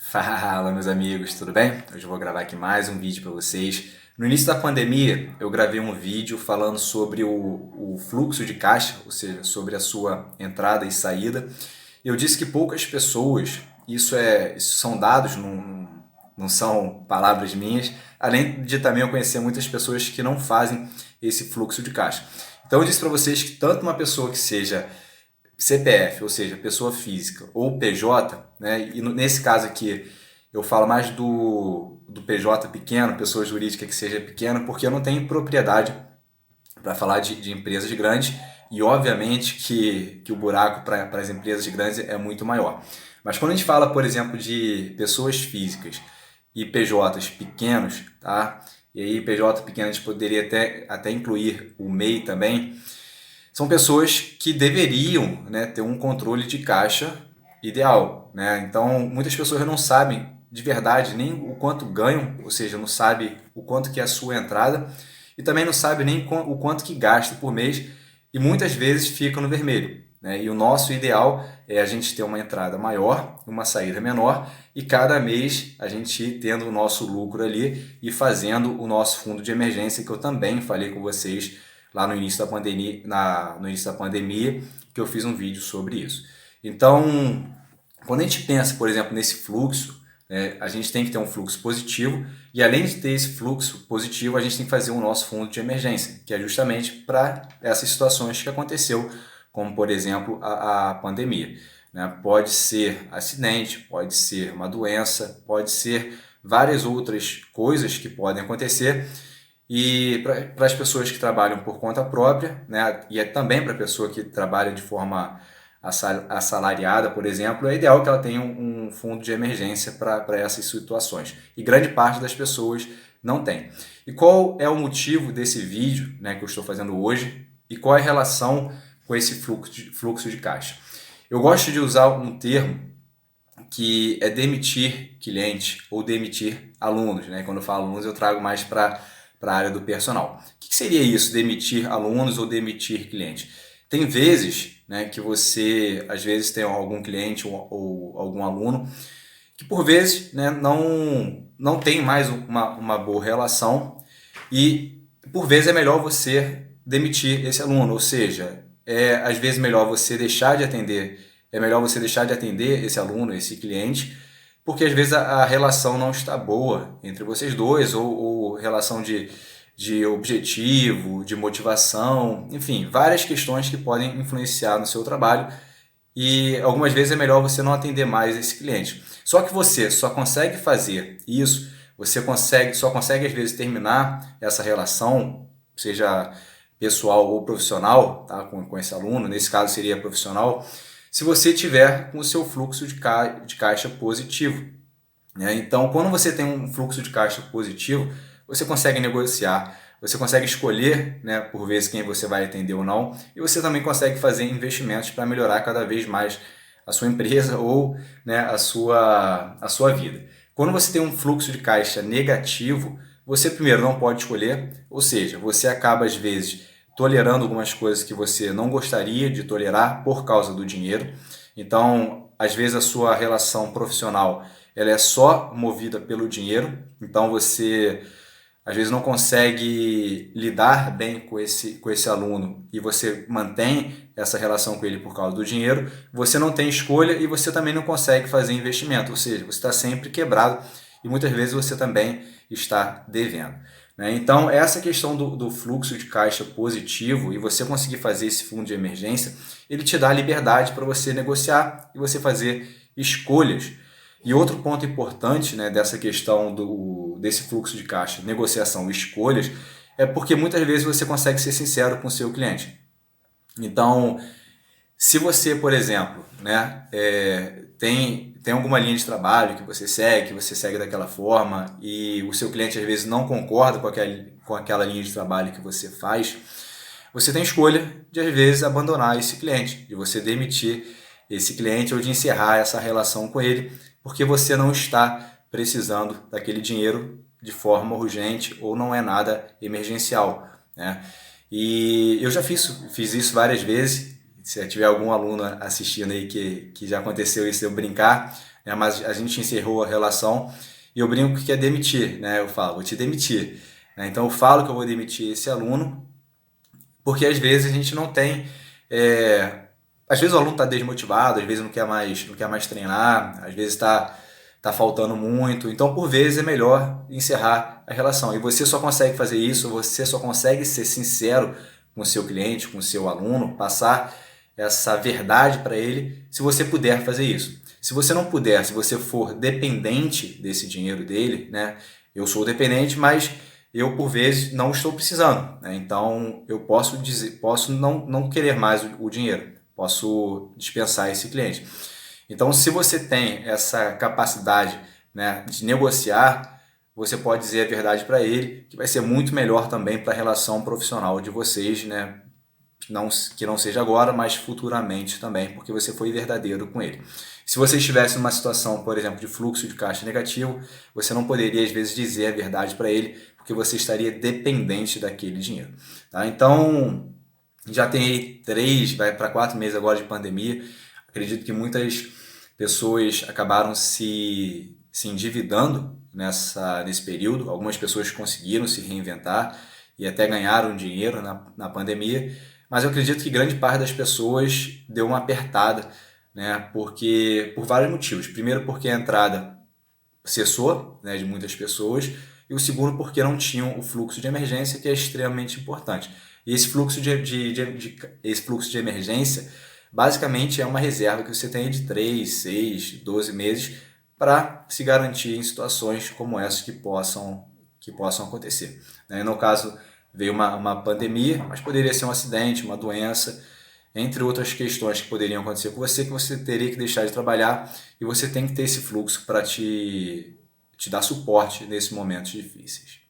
Fala, meus amigos, tudo bem? Hoje eu vou gravar aqui mais um vídeo para vocês. No início da pandemia, eu gravei um vídeo falando sobre o fluxo de caixa, ou seja, sobre a sua entrada e saída. Eu disse que poucas pessoas, isso são dados, não são palavras minhas, além de também eu conhecer muitas pessoas que não fazem esse fluxo de caixa. Então eu disse para vocês que tanto uma pessoa que seja CPF, ou seja, pessoa física, ou PJ, né? E nesse caso aqui eu falo mais do PJ pequeno, pessoa jurídica que seja pequena, porque eu não tenho propriedade para falar de empresas grandes e obviamente que o buraco para as empresas grandes é muito maior. Mas quando a gente fala, por exemplo, de pessoas físicas e PJs pequenos, tá? E aí PJ pequeno a gente poderia até incluir o MEI também, são pessoas que deveriam, né, ter um controle de caixa ideal, né? Então, muitas pessoas não sabem de verdade nem o quanto ganham, ou seja, não sabe o quanto que é a sua entrada e também não sabe nem o quanto que gasta por mês e muitas vezes ficam no vermelho, né? E o nosso ideal é a gente ter uma entrada maior, uma saída menor e cada mês a gente tendo o nosso lucro ali e fazendo o nosso fundo de emergência, que eu também falei com vocês lá no início da pandemia, no início da pandemia, que eu fiz um vídeo sobre isso. Então, quando a gente pensa, por exemplo, nesse fluxo, né, a gente tem que ter um fluxo positivo e além de ter esse fluxo positivo, a gente tem que fazer o nosso fundo de emergência, que é justamente para essas situações que aconteceu, como por exemplo a pandemia. Né? Pode ser acidente, pode ser uma doença, pode ser várias outras coisas que podem acontecer e para as pessoas que trabalham por conta própria, né, e é também para a pessoa que trabalha de forma assalariada, por exemplo, é ideal que ela tenha um fundo de emergência para essas situações. E grande parte das pessoas não tem. E qual é o motivo desse vídeo, né, que eu estou fazendo hoje e qual é a relação com esse fluxo de caixa? Eu gosto de usar um termo que é demitir cliente ou demitir alunos. Né? Quando eu falo alunos, eu trago mais para a área do personal. O que seria isso, demitir alunos ou demitir cliente? Tem vezes, né, que você, às vezes, tem algum cliente ou algum aluno que, por vezes, né, não tem mais uma boa relação e, por vezes, é melhor você demitir esse aluno, ou seja, às vezes melhor você deixar de atender, é melhor você deixar de atender esse aluno, esse cliente, porque às vezes a relação não está boa entre vocês dois, ou relação de objetivo, de motivação, enfim, várias questões que podem influenciar no seu trabalho e algumas vezes é melhor você não atender mais esse cliente. Só que você só consegue fazer isso, só consegue às vezes terminar essa relação, seja pessoal ou profissional, tá? com esse aluno, nesse caso seria profissional, se você tiver com o seu fluxo de caixa positivo. Né? Então, quando você tem um fluxo de caixa positivo, você consegue negociar, você consegue escolher, né, por vezes quem você vai atender ou não, e você também consegue fazer investimentos para melhorar cada vez mais a sua empresa ou, né, a sua vida. Quando você tem um fluxo de caixa negativo, você primeiro não pode escolher, ou seja, você acaba às vezes tolerando algumas coisas que você não gostaria de tolerar por causa do dinheiro. Então, às vezes a sua relação profissional ela é só movida pelo dinheiro, então você às vezes não consegue lidar bem com esse aluno e você mantém essa relação com ele por causa do dinheiro, você não tem escolha e você também não consegue fazer investimento, ou seja, você está sempre quebrado e muitas vezes você também está devendo. Né? Então, essa questão do fluxo de caixa positivo e você conseguir fazer esse fundo de emergência, ele te dá liberdade para você negociar e você fazer escolhas. E outro ponto importante, né, dessa questão desse fluxo de caixa, negociação e escolhas, é porque muitas vezes você consegue ser sincero com o seu cliente. Então, se você, por exemplo, né, tem alguma linha de trabalho que você segue daquela forma e o seu cliente às vezes não concorda com aquela linha de trabalho que você faz, você tem escolha de às vezes abandonar esse cliente, de você demitir esse cliente ou de encerrar essa relação com ele, porque você não está precisando daquele dinheiro de forma urgente ou não é nada emergencial. Né? E eu já fiz isso várias vezes. Se tiver algum aluno assistindo aí que já aconteceu isso, eu brincar, né? Mas a gente encerrou a relação e eu brinco que é demitir, né? Eu falo, vou te demitir, né? Então eu falo que eu vou demitir esse aluno porque às vezes a gente não tem. Às vezes o aluno está desmotivado, às vezes não quer mais treinar, às vezes tá faltando muito. Então, por vezes, é melhor encerrar a relação. E você só consegue fazer isso, você só consegue ser sincero com o seu cliente, com o seu aluno, passar essa verdade para ele, se você puder fazer isso. Se você não puder, se você for dependente desse dinheiro dele, né? Eu sou dependente, mas eu por vezes não estou precisando, né? Então eu posso dizer, posso não querer mais o dinheiro, posso dispensar esse cliente. Então, se você tem essa capacidade, né, de negociar, você pode dizer a verdade para ele, que vai ser muito melhor também para a relação profissional de vocês, né? Não, que não seja agora, mas futuramente também, porque você foi verdadeiro com ele. Se você estivesse numa situação, por exemplo, de fluxo de caixa negativo, você não poderia, às vezes, dizer a verdade para ele, porque você estaria dependente daquele dinheiro. Tá? Então, já tem aí 3, vai para 4 meses agora de pandemia. Acredito que muitas pessoas acabaram se endividando nesse período. Algumas pessoas conseguiram se reinventar e até ganharam dinheiro na pandemia. Mas eu acredito que grande parte das pessoas deu uma apertada, né? Porque, por vários motivos. Primeiro, porque a entrada cessou, né, de muitas pessoas. E o segundo, porque não tinham o fluxo de emergência, que é extremamente importante. E esse fluxo de emergência, basicamente, é uma reserva que você tem de 3, 6, 12 meses para se garantir em situações como essas que possam acontecer, né? No caso, veio uma pandemia, mas poderia ser um acidente, uma doença, entre outras questões que poderiam acontecer com você, que você teria que deixar de trabalhar e você tem que ter esse fluxo para te dar suporte nesses momentos difíceis.